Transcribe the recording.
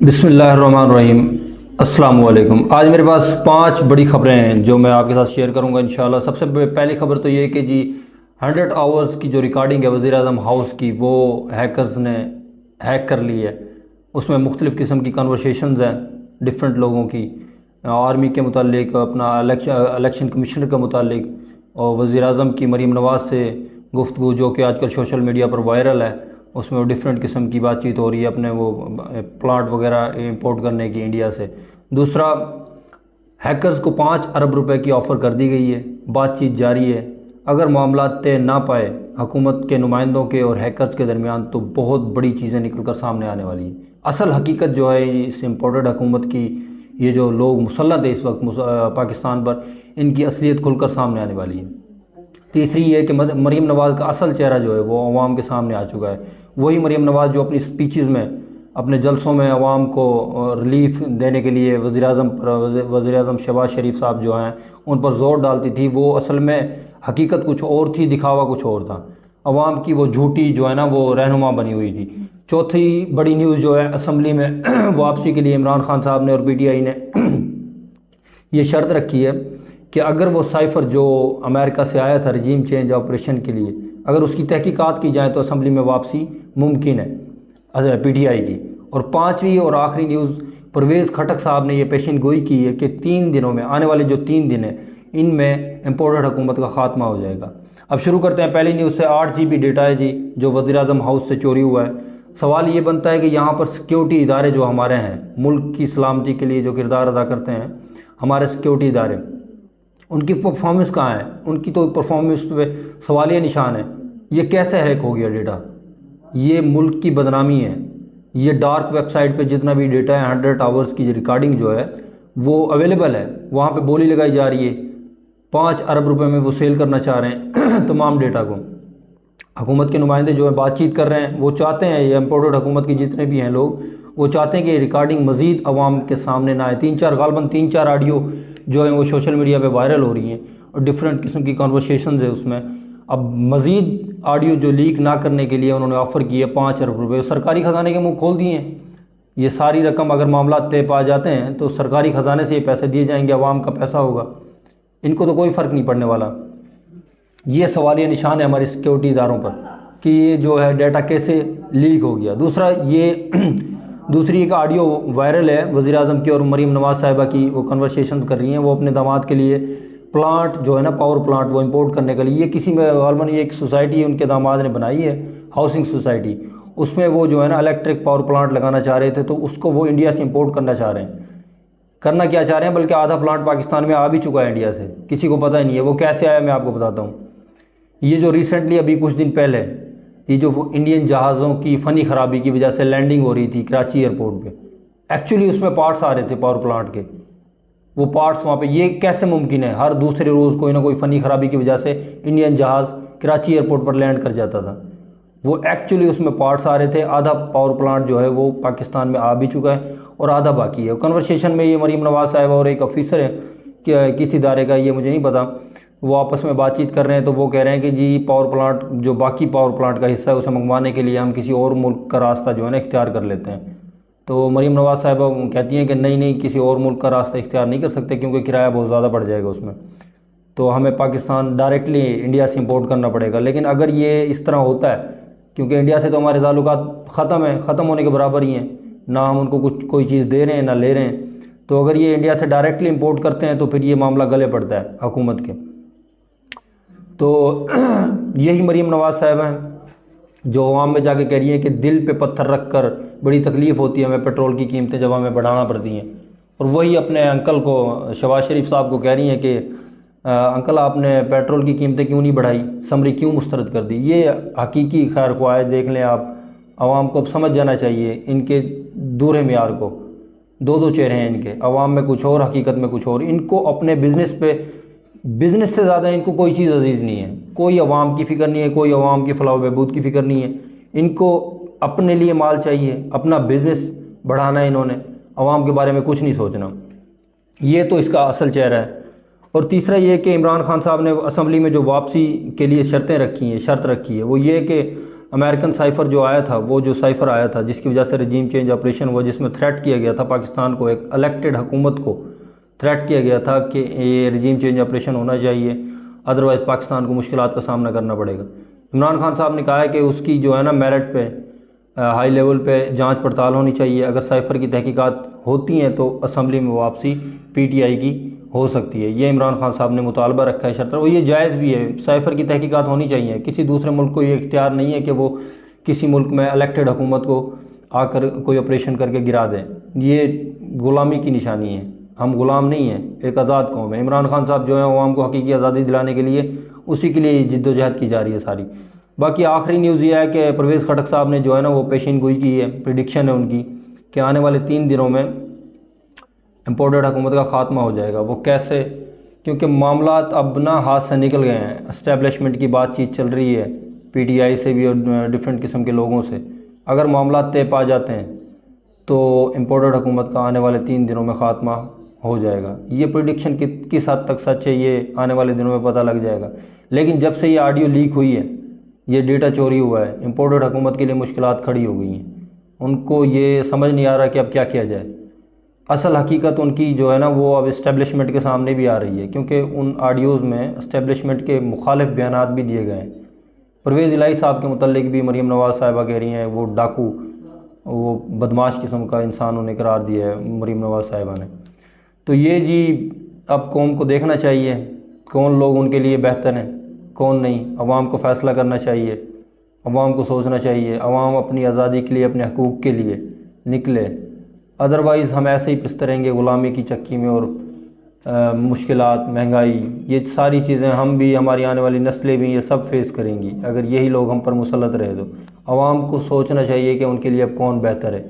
بسم اللہ الرحمن الرحیم۔ السلام علیکم۔ آج میرے پاس 5 بڑی خبریں ہیں جو میں آپ کے ساتھ شیئر کروں گا انشاءاللہ۔ سب سے پہلی خبر تو یہ کہ 100 آورز کی جو ریکارڈنگ ہے وزیر اعظم ہاؤس کی، وہ ہیکرز نے ہیک کر لی ہے۔ اس میں مختلف قسم کی کنورسیشنز ہیں ڈفرینٹ لوگوں کی، آرمی کے متعلق، اپنا الیکشن کمیشنر کے متعلق، اور وزیر اعظم کی مریم نواز سے گفتگو جو کہ آج کل سوشل میڈیا پر وائرل ہے۔ اس میں وہ ڈفرینٹ قسم کی بات چیت ہو رہی ہے اپنے وہ پلانٹ وغیرہ امپورٹ کرنے کی انڈیا سے۔ دوسرا، ہیکرز کو 5 ارب روپے کی آفر کر دی گئی ہے، بات چیت جاری ہے۔ اگر معاملات طے نہ پائے حکومت کے نمائندوں کے اور ہیکرز کے درمیان تو بہت بڑی چیزیں نکل کر سامنے آنے والی ہیں۔ اصل حقیقت جو ہے اس امپورٹڈ حکومت کی، یہ جو لوگ مسلط ہیں اس وقت پاکستان پر، ان کی اصلیت کھل کر سامنے آنے والی ہے۔ تیسری یہ کہ مریم نواز کا اصل چہرہ جو ہے وہ عوام کے سامنے آ چکا ہے۔ وہی مریم نواز جو اپنی سپیچز میں، اپنے جلسوں میں عوام کو ریلیف دینے کے لیے وزیر اعظم شہباز شریف صاحب جو ہیں ان پر زور ڈالتی تھی، وہ اصل میں حقیقت کچھ اور تھی، دکھاوا کچھ اور تھا۔ عوام کی وہ جھوٹی جو ہے نا وہ رہنما بنی ہوئی تھی۔ چوتھی بڑی نیوز جو ہے، اسمبلی میں واپسی کے لیے عمران خان صاحب نے اور پی ٹی آئی نے یہ شرط رکھی ہے کہ اگر وہ سائفر جو امریکہ سے آیا تھا رجیم چینج آپریشن کے لیے، اگر اس کی تحقیقات کی جائیں تو اسمبلی میں واپسی ممکن ہے پی ٹی آئی کی۔ اور 5ویں اور آخری نیوز، پرویز خٹک صاحب نے یہ پیشن گوئی کی ہے کہ 3 دنوں میں، آنے والے جو 3 دن ہیں، ان میں امپورٹڈ حکومت کا خاتمہ ہو جائے گا۔ اب شروع کرتے ہیں پہلی نیوز سے۔ 8 GB ڈیٹا ہے جو وزیر اعظم ہاؤس سے چوری ہوا ہے۔ سوال یہ بنتا ہے کہ یہاں پر سیکیورٹی ادارے جو ہمارے ہیں، ملک کی سلامتی کے لیے جو کردار ادا کرتے ہیں ہمارے سیکیورٹی ادارے، ان کی پرفارمنس کہاں ہے؟ ان کی تو پرفارمنس پہ سوالیہ نشان ہے۔ یہ کیسے ہیک ہو گیا ڈیٹا؟ یہ ملک کی بدنامی ہے۔ یہ ڈارک ویب سائٹ پہ جتنا بھی ڈیٹا ہے، 100 آورز کی ریکارڈنگ جو ہے وہ اویلیبل ہے، وہاں پہ بولی لگائی جا رہی ہے۔ 5 ارب روپے میں وہ سیل کرنا چاہ رہے ہیں تمام ڈیٹا کو۔ حکومت کے نمائندے جو ہے بات چیت کر رہے ہیں، وہ چاہتے ہیں، یہ امپورٹڈ حکومت کے جتنے بھی ہیں لوگ، وہ چاہتے ہیں کہ یہ ریکارڈنگ مزید عوام کے سامنے نہ آئے۔ غالباً 3-4 آڈیو جو ہیں وہ سوشل میڈیا پہ وائرل ہو رہی ہیں اور ڈفرینٹ قسم کی کنورسیشنز ہے اس میں۔ اب مزید آڈیو جو لیک نہ کرنے کے لیے انہوں نے آفر کی ہے 5 ارب روپے۔ سرکاری خزانے کے منہ کھول دیے ہیں۔ یہ ساری رقم اگر معاملات طے پا جاتے ہیں تو سرکاری خزانے سے یہ پیسے دیے جائیں گے، عوام کا پیسہ ہوگا، ان کو تو کوئی فرق نہیں پڑنے والا۔ یہ سوالیہ نشان ہے ہماری سیکیورٹی اداروں پر کہ یہ جو ہے ڈیٹا کیسے لیک ہو گیا۔ دوسری ایک آڈیو وائرل ہے وزیر اعظم کی اور مریم نواز صاحبہ کی، وہ کنورسیشن کر رہی ہیں، وہ اپنے داماد کے لیے پلانٹ جو ہے نا، پاور پلانٹ، وہ امپورٹ کرنے کے لیے، یہ کسی میں غالباً یہ ایک سوسائٹی ان کے داماد نے بنائی ہے، ہاؤسنگ سوسائٹی، اس میں وہ جو ہے نا الیکٹرک پاور پلانٹ لگانا چاہ رہے تھے، تو اس کو وہ انڈیا سے امپورٹ کرنا چاہ رہے ہیں۔ کرنا کیا چاہ رہے ہیں، بلکہ آدھا پلانٹ پاکستان میں آ بھی چکا ہے انڈیا سے، کسی کو پتہ ہی نہیں ہے وہ کیسے آیا۔ میں آپ کو بتاتا ہوں، یہ جو ریسنٹلی ابھی کچھ دن پہلے یہ جو انڈین جہازوں کی فنی خرابی کی وجہ سے لینڈنگ ہو رہی تھی کراچی ایئرپورٹ پہ، ایکچولی اس میں پارٹس آ رہے تھے پاور پلانٹ کے، وہ پارٹس وہاں پہ۔ یہ کیسے ممکن ہے؟ ہر دوسرے روز کوئی نہ کوئی فنی خرابی کی وجہ سے انڈین جہاز کراچی ایئرپورٹ پر لینڈ کر جاتا تھا۔ وہ ایکچولی اس میں پارٹس آ رہے تھے۔ آدھا پاور پلانٹ جو ہے وہ پاکستان میں آ بھی چکا ہے اور آدھا باقی ہے۔ کنورسیشن میں یہ مریم نواز صاحبہ اور ایک آفیسر ہے کہ کس ادارے کا، یہ مجھے نہیں پتا، وہ آپس میں بات چیت کر رہے ہیں، تو وہ کہہ رہے ہیں کہ پاور پلانٹ جو باقی پاور پلانٹ کا حصہ ہے اسے منگوانے کے لیے ہم کسی اور ملک کا راستہ جو ہے نا اختیار کر لیتے ہیں۔ تو مریم نواز صاحبہ کہتی ہیں کہ نہیں، کسی اور ملک کا راستہ اختیار نہیں کر سکتے کیونکہ کرایہ بہت زیادہ بڑھ جائے گا اس میں، تو ہمیں پاکستان ڈائریکٹلی انڈیا سے امپورٹ کرنا پڑے گا۔ لیکن اگر یہ اس طرح ہوتا ہے، کیونکہ انڈیا سے تو ہمارے تعلقات ختم ہونے کے برابر ہی ہیں، نہ ہم ان کو کوئی چیز دے رہے ہیں نہ لے رہے ہیں، تو اگر یہ انڈیا سے ڈائریکٹلی امپورٹ کرتے ہیں تو پھر یہ معاملہ گلے پڑتا ہے حکومت کے۔ تو یہی مریم نواز صاحبہ ہیں جو عوام میں جا کے کہہ رہی ہیں کہ دل پہ پتھر رکھ کر بڑی تکلیف ہوتی ہے ہمیں پیٹرول کی قیمتیں جب ہمیں بڑھانا پڑتی ہیں، اور وہی اپنے انکل کو، شہباز شریف صاحب کو کہہ رہی ہیں کہ انکل آپ نے پیٹرول کی قیمتیں کیوں نہیں بڑھائی، سمری کیوں مسترد کر دی۔ یہ حقیقی خیر خواہ دیکھ لیں آپ، عوام کو اب سمجھ جانا چاہیے ان کے دور معیار کو۔ 2 چہرے ہیں ان کے، عوام میں کچھ اور، حقیقت میں کچھ اور۔ ان کو اپنے بزنس سے زیادہ ان کو کوئی چیز عزیز نہیں ہے، کوئی عوام کی فکر نہیں ہے، کوئی عوام کی فلاح و بہبود کی فکر نہیں ہے۔ ان کو اپنے لیے مال چاہیے، اپنا بزنس بڑھانا ہے انہوں نے، عوام کے بارے میں کچھ نہیں سوچنا۔ یہ تو اس کا اصل چہرہ ہے۔ اور تیسرا یہ کہ عمران خان صاحب نے اسمبلی میں جو واپسی کے لیے شرط رکھی ہے، وہ یہ کہ امریکن سائفر جو آیا تھا، وہ جو سائفر آیا تھا جس کی وجہ سے رجیم چینج آپریشن ہوا، جس میں تھریٹ کیا گیا تھا پاکستان کو، ایک الیکٹڈ حکومت کو تھریٹ کیا گیا تھا کہ یہ رجیم چینج آپریشن ہونا چاہیے، ادروائز پاکستان کو مشکلات کا سامنا کرنا پڑے گا۔ عمران خان صاحب نے کہا ہے کہ اس کی جو ہے نا میرٹ پہ ہائی لیول پہ جانچ پڑتال ہونی چاہیے، اگر سائفر کی تحقیقات ہوتی ہیں تو اسمبلی میں واپسی پی ٹی آئی کی ہو سکتی ہے، یہ عمران خان صاحب نے مطالبہ رکھا ہے شرط، اور یہ جائز بھی ہے، سائفر کی تحقیقات ہونی چاہیے۔ کسی دوسرے ملک کو یہ اختیار نہیں ہے کہ وہ کسی ملک میں الیکٹڈ حکومت کو آ کر کوئی آپریشن کر کے گرا دیں، یہ غلامی کی نشانی ہے، ہم غلام نہیں ہیں، ایک آزاد قوم ہے۔ عمران خان صاحب جو ہیں عوام کو حقیقی آزادی دلانے کے لیے اسی کے لیے جد و جہد کی جا رہی ہے ساری۔ باقی آخری نیوز یہ ہے کہ پرویز خٹک صاحب نے جو ہے نا وہ پیشین گوئی کی ہے، پریڈکشن ہے ان کی کہ آنے والے 3 دنوں میں امپورٹڈ حکومت کا خاتمہ ہو جائے گا۔ وہ کیسے؟ کیونکہ معاملات اب نہ ہاتھ سے نکل گئے ہیں، اسٹیبلشمنٹ کی بات چیت چل رہی ہے پی ٹی آئی سے بھی اور ڈفرینٹ قسم کے لوگوں سے، اگر معاملات طے پا جاتے ہیں تو امپورٹڈ حکومت کا آنے والے 3 دنوں میں خاتمہ ہو جائے گا۔ یہ پریڈکشن کس حد تک سچ ہے یہ آنے والے دنوں میں پتہ لگ جائے گا، لیکن جب سے یہ آڈیو لیک ہوئی ہے، یہ ڈیٹا چوری ہوا ہے، امپورٹڈ حکومت کے لیے مشکلات کھڑی ہو گئی ہیں، ان کو یہ سمجھ نہیں آ رہا کہ اب کیا کیا جائے۔ اصل حقیقت ان کی جو ہے نا وہ اب اسٹیبلشمنٹ کے سامنے بھی آ رہی ہے، کیونکہ ان آڈیوز میں اسٹیبلشمنٹ کے مخالف بیانات بھی دیے گئے ہیں۔ پرویز الہی صاحب کے متعلق بھی مریم نواز صاحبہ کہہ رہی ہیں وہ ڈاکو، وہ بدماش قسم کا انسان انہیں قرار دیا ہے مریم نواز صاحبہ نے۔ تو یہ جی اب قوم کو دیکھنا چاہیے کون لوگ ان کے لیے بہتر ہیں کون نہیں، عوام کو فیصلہ کرنا چاہیے، عوام کو سوچنا چاہیے، عوام اپنی آزادی کے لیے اپنے حقوق کے لیے نکلے، ادروائز ہم ایسے ہی پستے رہیں گے غلامی کی چکی میں، اور مشکلات، مہنگائی، یہ ساری چیزیں ہم بھی، ہماری آنے والی نسلیں بھی یہ سب فیس کریں گی اگر یہی لوگ ہم پر مسلط رہے تو۔ عوام کو سوچنا چاہیے کہ ان کے لیے اب کون بہتر ہے۔